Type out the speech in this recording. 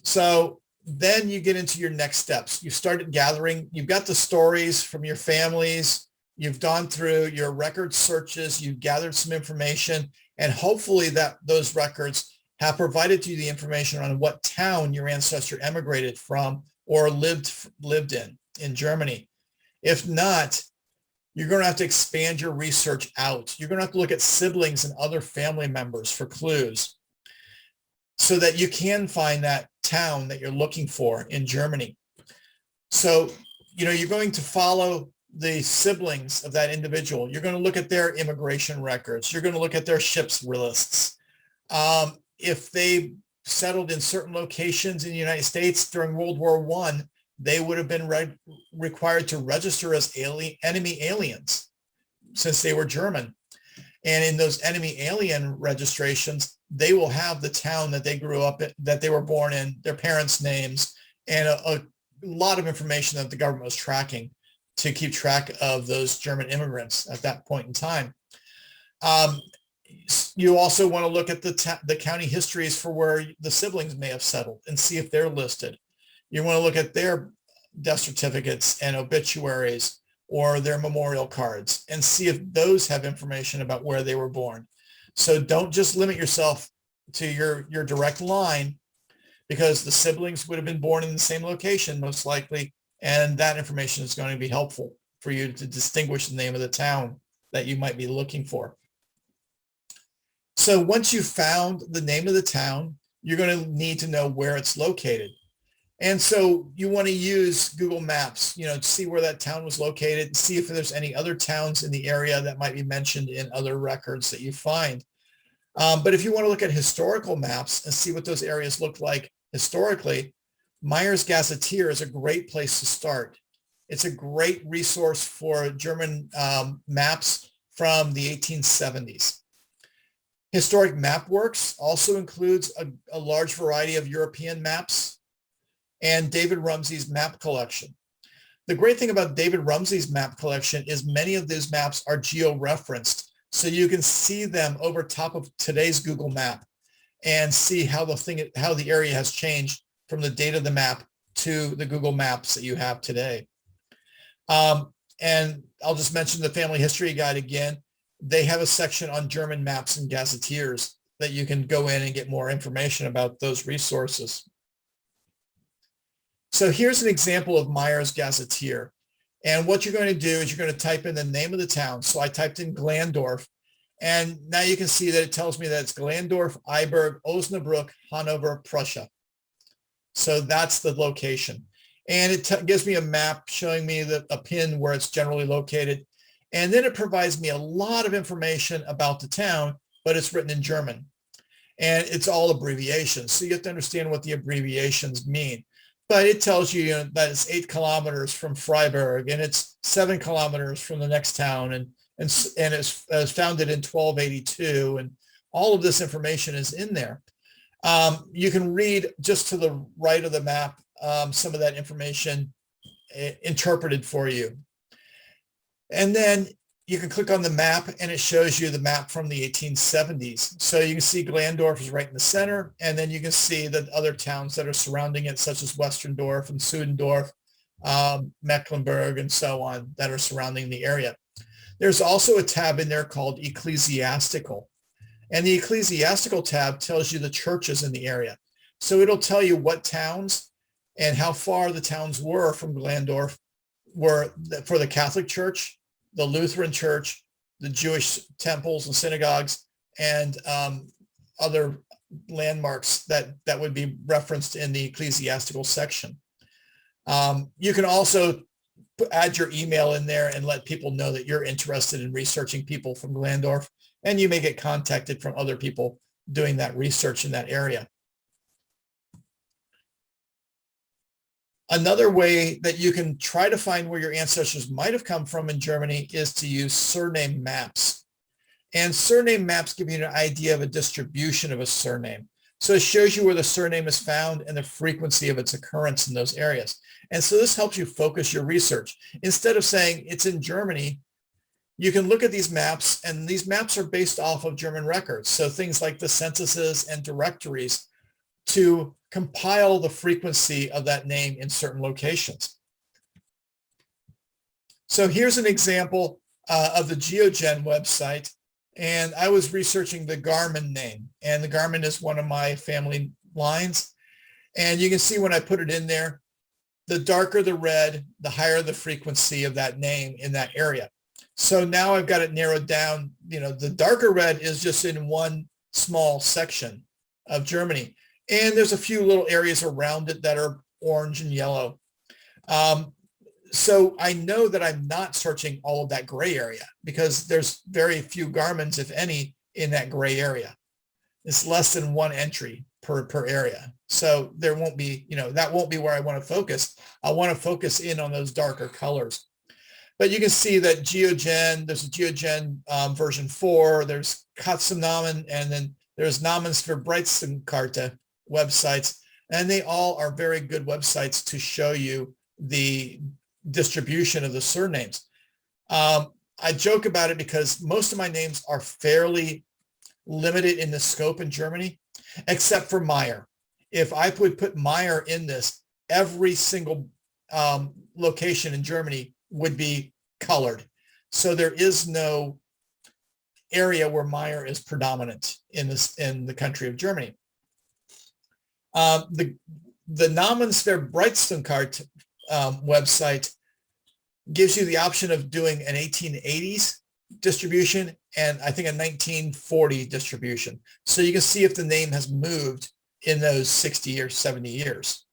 So then you get into your next steps. You started gathering, you've got the stories from your families, you've gone through your record searches, you've gathered some information, and hopefully that those records have provided you the information on what town your ancestor emigrated from or lived in Germany. If not, you're going to have to expand your research out. You're going to have to look at siblings and other family members for clues so that you can find that town that you're looking for in Germany. So, you're going to follow the siblings of that individual. You're going to look at their immigration records. You're going to look at their ships lists. If they settled in certain locations in the United States during World War I, they would have been required to register as enemy aliens since they were German. And in those enemy alien registrations, they will have the town that they grew up in, that they were born in, their parents' names, and a lot of information that the government was tracking to keep track of those German immigrants at that point in time. You also want to look at the county histories for where the siblings may have settled and see if they're listed. You want to look at their death certificates and obituaries or their memorial cards and see if those have information about where they were born. So don't just limit yourself to your direct line, because the siblings would have been born in the same location most likely, and that information is going to be helpful for you to distinguish the name of the town that you might be looking for. So once you've found the name of the town, you're going to need to know where it's located. And so you want to use Google Maps, to see where that town was located and see if there's any other towns in the area that might be mentioned in other records that you find. But if you want to look at historical maps and see what those areas look like historically, Meyers Gazetteer is a great place to start. It's a great resource for German maps from the 1870s. Historic MapWorks also includes a large variety of European maps and David Rumsey's map collection. The great thing about David Rumsey's map collection is many of these maps are geo-referenced, so you can see them over top of today's Google map and see how the area has changed from the date of the map to the Google Maps that you have today. And I'll just mention the Family History Guide again. They have a section on German maps and gazetteers that you can go in and get more information about those resources. So here's an example of Meyers Gazetteer. And what you're going to do is you're going to type in the name of the town. So I typed in Glandorf, and now you can see that it tells me that it's Glandorf, Eiberg, Osnabrück, Hanover, Prussia. So that's the location. And it gives me a map showing me a pin where it's generally located. And then it provides me a lot of information about the town, but it's written in German. And it's all abbreviations. So you have to understand what the abbreviations mean. But it tells you, that it's 8 kilometers from Freiburg, and it's 7 kilometers from the next town, and it's founded in 1282, and all of this information is in there. You can read just to the right of the map some of that information interpreted for you. And then you can click on the map and it shows you the map from the 1870s. So you can see Glandorf is right in the center, and then you can see the other towns that are surrounding it, such as Westerndorf and Suddendorf, Mecklenburg, and so on, that are surrounding the area. There's also a tab in there called Ecclesiastical. And the Ecclesiastical tab tells you the churches in the area. So it'll tell you what towns and how far the towns were from Glandorf were for the Catholic Church, the Lutheran Church, the Jewish temples and synagogues, and other landmarks that would be referenced in the ecclesiastical section. You can also add your email in there and let people know that you're interested in researching people from Glandorf, and you may get contacted from other people doing that research in that area. Another way that you can try to find where your ancestors might have come from in Germany is to use surname maps. And surname maps give you an idea of a distribution of a surname. So it shows you where the surname is found and the frequency of its occurrence in those areas. And so this helps you focus your research. Instead of saying it's in Germany, you can look at these maps, and these maps are based off of German records. So things like the censuses and directories to compile the frequency of that name in certain locations. So here's an example of the GeoGen website. And I was researching the Garmin name, and the Garmin is one of my family lines. And you can see when I put it in there, the darker the red, the higher the frequency of that name in that area. So now I've got it narrowed down. You know, the darker red is just in one small section of Germany. And there's a few little areas around it that are orange and yellow. So I know that I'm not searching all of that gray area because there's very few Garmins, if any, in that gray area. It's less than one entry per area. So there won't be, you know, that won't be where I want to focus. I want to focus in on those darker colors. But you can see that GeoGen, there's a GeoGen version 4, there's Katzennamen, and then there's Namensverbreitungskarte websites. And they all are very good websites to show you the distribution of the surnames. I joke about it because most of my names are fairly limited in the scope in Germany, except for Meyer. If I would put Meyer in this, every single location in Germany would be colored. So there is no area where Meyer is predominant in the country of Germany. The Namensverbreitungskarte website gives you the option of doing an 1880s distribution and I think a 1940 distribution. So you can see if the name has moved in those 60 or 70 years.